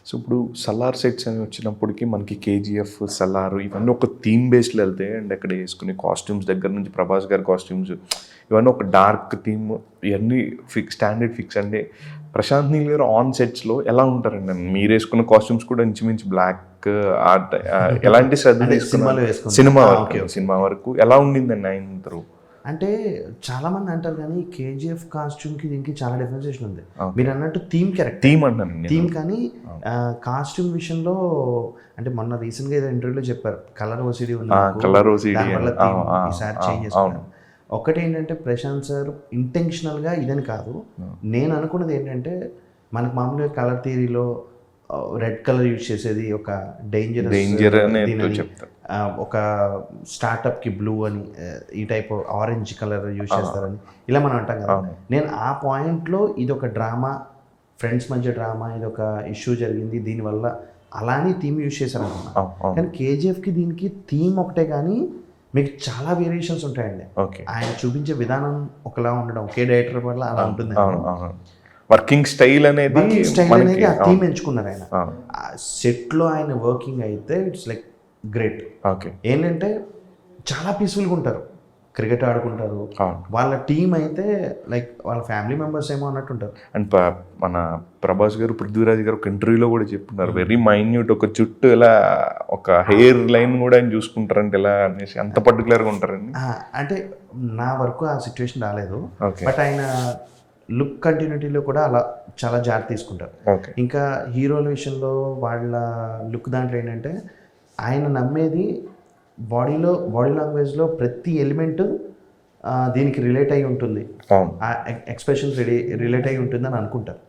So ఇప్పుడు Salaar sets అని వచ్చినప్పటికీ మనకి కేజీఎఫ్ సలార్ ఇవన్నీ ఒక థీమ్ బేస్లో వెళ్తాయి. అండ్ అక్కడ వేసుకునే కాస్ట్యూమ్స్ దగ్గర నుంచి ప్రభాస్ గారి కాస్ట్యూమ్స్ ఇవన్నీ ఒక డార్క్ థీమ్, ఇవన్నీ స్టాండర్డ్ ఫిక్స్. అంటే ప్రశాంత్ నీల్ గారు ఆన్ సెట్స్లో ఎలా ఉంటారండి? మీరు వేసుకున్న కాస్ట్యూమ్స్ కూడా ఇంచుమించు బ్లాక్ ఆర్ట్, ఎలాంటి శ్రద్ధ సినిమా వరకు ఎలా ఉండిందండి ఆయన ఇద్దరు? అంటే చాలా మంది అంటారు కానీ కేజీఎఫ్ కాస్ట్యూమ్కి దీనికి చాలా డిఫరెన్సియేషన్ ఉంది. మీరు అన్నట్టు థీమ్ కరెక్ట్, థీమ్ కానీ కాస్ట్యూమ్ విషయంలో అంటే మొన్న రీసెంట్గా ఏదో ఇంటర్వ్యూలో చెప్పారు కలర్ ఓసిడీ ఉంది, ఈసారి చేంజ్ చేసుకున్నాను. ఒకటి ఏంటంటే ప్రశాంత్ సార్ ఇంటెన్షనల్గా ఇదని కాదు, నేను అనుకున్నది ఏంటంటే మనకు మామూలుగా కలర్ థియరీలో రెడ్ కలర్ యూజ్ చేసేది ఒక డేంజర్ ఒక స్టార్టప్కి బ్లూ అని, ఈ టైప్ ఆరెంజ్ కలర్ యూజ్ చేస్తారని ఇలా మనం అంటాం కదా. నేను ఆ పాయింట్లో ఇది ఒక డ్రామా, ఫ్రెండ్స్ మధ్య డ్రామా, ఇది ఒక ఇష్యూ జరిగింది దీనివల్ల అలానే థీమ్ యూజ్ చేశారు అనుకున్నా. కానీ కేజీఎఫ్కి దీనికి థీమ్ ఒకటే కానీ మీకు చాలా వేరియేషన్స్ ఉంటాయండి. ఆయన చూపించే విధానం ఒకలా ఉండడం, ఒకే డైరెక్టర్ వల్ల అలా ఉంటుంది. వర్కింగ్ స్టైల్ అనేది ఆ థీమ్ ఎంచుకున్నారు ఆయన. సెట్లో ఆయన వర్కింగ్ అయితే ఇట్స్ లైక్ గ్రేట్. ఏంటంటే చాలా పీస్ఫుల్గా ఉంటారు, క్రికెట్ ఆడుకుంటారు. వాళ్ళ టీం అయితే లైక్ వాళ్ళ ఫ్యామిలీ మెంబర్స్ ఏమో అన్నట్టు ఉంటారు. అండ్ మన ప్రభాస్ గారు, పృథ్వీరాజ్ గారు ఒక ఇంటర్వ్యూలో కూడా చెప్పున్నారు, వెరీ మైన్యూట్, ఒక చుట్టూ ఇలా ఒక హెయిర్ లైన్ కూడా ఆయన చూసుకుంటారంటే ఇలా అనేసి అంత పర్టికులర్గా ఉంటారండి. అంటే నా వరకు ఆ సిచ్యువేషన్ రాలేదు, బట్ ఆయన లుక్ కంటిన్యూటీలో కూడా అలా చాలా జాగ్రత్త తీసుకుంటారు. ఇంకా హీరోల విషయంలో వాళ్ళ లుక్ దాంట్లో ఏంటంటే ఆయన నమ్మేది బాడీ లాంగ్వేజ్లో ప్రతి ఎలిమెంట్ దీనికి రిలేట్ అయి ఉంటుంది, ఎక్స్ప్రెషన్ రిలేట్ అయి ఉంటుంది అని అనుకుంటారు.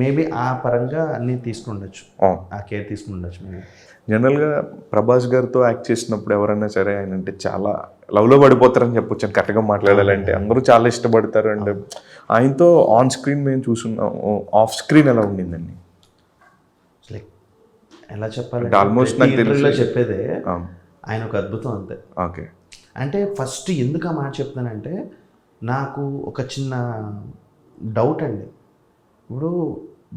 మేబీ ఆ పరంగా అన్ని తీసుకుండొచ్చు, ఆ కేర్ తీసుకుండొచ్చు. మేబీ జనరల్గా ప్రభాస్ గారితో యాక్ట్ చేసినప్పుడు ఎవరైనా సరే ఆయన అంటే చాలా లవ్లో పడిపోతారని చెప్పొచ్చు. అని కరెక్ట్గా మాట్లాడాలంటే అందరూ చాలా ఇష్టపడతారు. అండ్ ఆయనతో ఆన్ స్క్రీన్ మేము చూస్తున్నాం, ఆఫ్ స్క్రీన్ ఎలా ఉండిందండి? లైక్ ఎలా చెప్పాలి, ఆల్మోస్ట్ నాకు తెలిసి చెప్పేదే ఆయన ఒక అద్భుతం అంతే. అంటే ఫస్ట్ ఎందుకు ఆ మాట చెప్తానంటే నాకు ఒక చిన్న డౌట్ అండి. ఇప్పుడు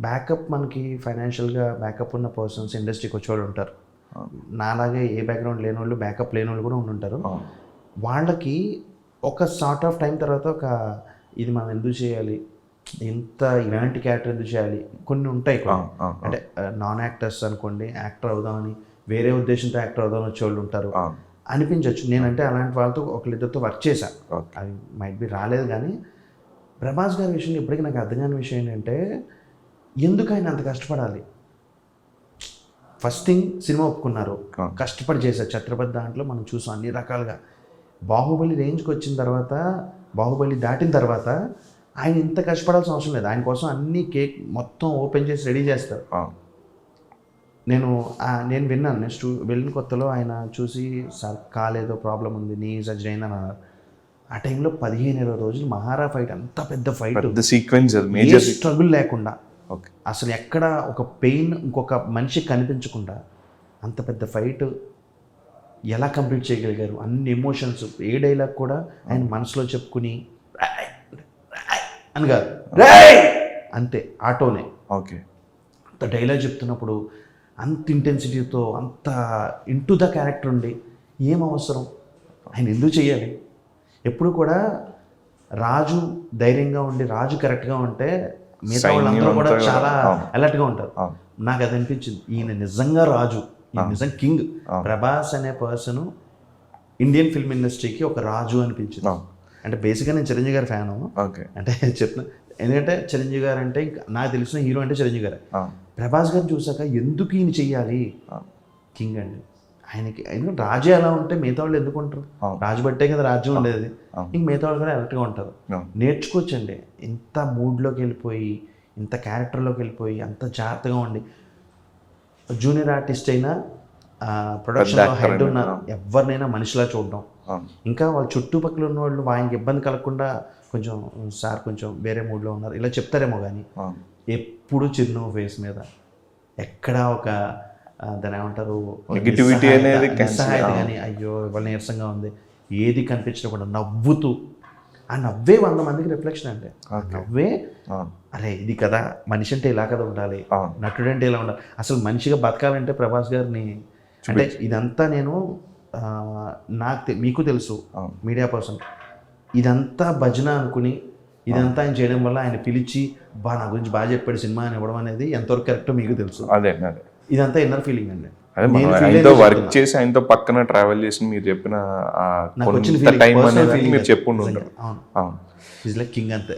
బ్యాకప్ మనకి ఫైనాన్షియల్గా బ్యాకప్ ఉన్న పర్సన్స్ ఇండస్ట్రీకి వచ్చేవాళ్ళు ఉంటారు, నాలాగే ఏ బ్యాక్గ్రౌండ్ లేని వాళ్ళు, బ్యాకప్ లేని వాళ్ళు కూడా ఉంటారు. వాళ్ళకి ఒక సార్ట్ ఆఫ్ టైం తర్వాత ఒక ఇది మనం ఎందుకు చేయాలి, ఇలాంటి క్యారెక్టర్ ఎందుకు చేయాలి, కొన్ని ఉంటాయి. అంటే నాన్ యాక్టర్స్ అనుకోండి, యాక్టర్ అవుదామని వేరే ఉద్దేశంతో యాక్టర్ అవుదామని వచ్చేవాళ్ళు ఉంటారు, అనిపించవచ్చు. నేనంటే అలాంటి వాళ్ళతో ఒకరిద్దరితో వర్క్ చేశాను, అది మైట్ బి రాలేదు. కానీ ప్రభాస్ గారి విషయంలో ఇప్పటికీ నాకు అర్థం కాని విషయం ఏంటంటే ఎందుకు ఆయన అంత కష్టపడాలి. ఫస్ట్ థింగ్ సినిమా ఒప్పుకున్నారు, కష్టపడి చేశారు. ఛత్రపతి దాంట్లో మనం చూసాం అన్ని రకాలుగా. బాహుబలి రేంజ్కి వచ్చిన తర్వాత, బాహుబలి దాటిన తర్వాత ఆయన ఇంత కష్టపడాల్సిన అవసరం లేదు. ఆయన కోసం అన్ని కేక్ మొత్తం ఓపెన్ చేసి రెడీ చేస్తారు. నేను విన్నాను, నెక్స్ట్ వెళ్ళిన కొత్తలో ఆయన చూసి సార్ కాలేదో ప్రాబ్లం ఉంది, నీ సర్జరీ అయిందని అన్నారు. ఆ టైంలో 15-20 రోజులు మహారా ఫైట్, అంత పెద్ద ఫైట్, సీక్వెన్స్, స్ట్రగుల్ లేకుండా, అసలు ఎక్కడ ఒక పెయిన్ ఇంకొక మనిషికి కనిపించకుండా అంత పెద్ద ఫైట్ ఎలా కంప్లీట్ చేయగలిగారు. అన్ని ఎమోషన్స్, ఏ డైలాగ్ కూడా ఆయన మనసులో చెప్పుకుని అని కాదు, అంతే ఆటోనే. అంత డైలాగ్ చెప్తున్నప్పుడు అంత ఇంటెన్సిటీతో, అంత ఇంటూ ద క్యారెక్టర్ ఉండి ఏం అవసరం, ఆయన ఎందుకు చేయాలి? ఎప్పుడు కూడా రాజు ధైర్యంగా ఉండి, రాజు కరెక్ట్గా ఉంటే మిగతా వాళ్ళందరూ కూడా చాలా అలర్ట్గా ఉంటారు. నాకు అది అనిపించింది, ఈయన నిజంగా రాజు, ఈయన నిజంగా కింగ్. ప్రభాస్ అనే పర్సన్ ఇండియన్ ఫిల్మ్ ఇండస్ట్రీకి ఒక రాజు అనిపించింది. అంటే బేసిక్గా నేను చిరంజీవి గారి ఫ్యాను, అంటే చెప్తున్నా, ఎందుకంటే చిరంజీవి గారు అంటే నాకు తెలిసిన హీరో అంటే చిరంజీవి గారు. ప్రభాస్ గారిని చూసాక ఎందుకు ఈయన చెయ్యాలి, కింగ్ అండి ఆయనకి. ఎందుకంటే రాజు ఎలా ఉంటే మిగతా వాళ్ళు ఎందుకు ఉంటారు, రాజు బట్టే కదా రాజ్యం ఉండేది, ఇంక మిగతా వాళ్ళు కూడా అలర్ట్గా ఉంటారు. నేర్చుకోవచ్చండి, ఇంత మూడ్లోకి వెళ్ళిపోయి, ఇంత క్యారెక్టర్లోకి వెళ్ళిపోయి, అంత జాగ్రత్తగా ఉండి. జూనియర్ ఆర్టిస్ట్ అయినా, ప్రొడక్షన్లో హెడ్ ఉన్న ఎవరినైనా మనిషిలా చూడడం, ఇంకా వాళ్ళ చుట్టుపక్కల ఉన్న వాళ్ళు ఆయనకి ఇబ్బంది కలగకుండా కొంచెం సార్ కొంచెం వేరే మూడ్లో ఉన్నారు ఇలా చెప్తారేమో, కానీ ఎప్పుడు చిరునవ్వు ఫేస్ మీద, ఎక్కడ ఒక దాని ఏమంటారు నెగిటివిటీ అనేది కానీ అయ్యో ఇవాళ నీరసంగా ఉంది ఏది కనిపించకుండా నవ్వుతూ, ఆ నవ్వే 100 మందికి రిఫ్లెక్షన్ అంటే. నవ్వే అరే ఇది కదా మనిషి అంటే ఇలా కదా ఉండాలి, అవును. నటుడు అంటే ఇలా ఉండాలి, అసలు మనిషిగా బతకాలంటే ప్రభాస్ గారిని అంటే ఇదంతా నేను మీకు తెలుసు మీడియా పర్సన్, ఇదంతా భజన అనుకుని ఇదంతా ఆయన చేయడం వల్ల ఆయన పిలిచి నా గురించి బాగా చెప్పాడు సినిమా అని ఇవ్వడం అనేది ఎంతవరకు కరెక్టో మీకు తెలుసు. అదే ఇదంతా ఇన్నర్ ఫీలింగ్ అండి. అదే ఆయనతో వర్క్ చేసి ఆయనతో పక్కన ట్రావెల్ చేసి మీరు చెప్పిన టైం అనేది మీరు చెప్పుండి ఉంటారు. అవును, ఈజ్ లైక్ కింగ్ అంతే.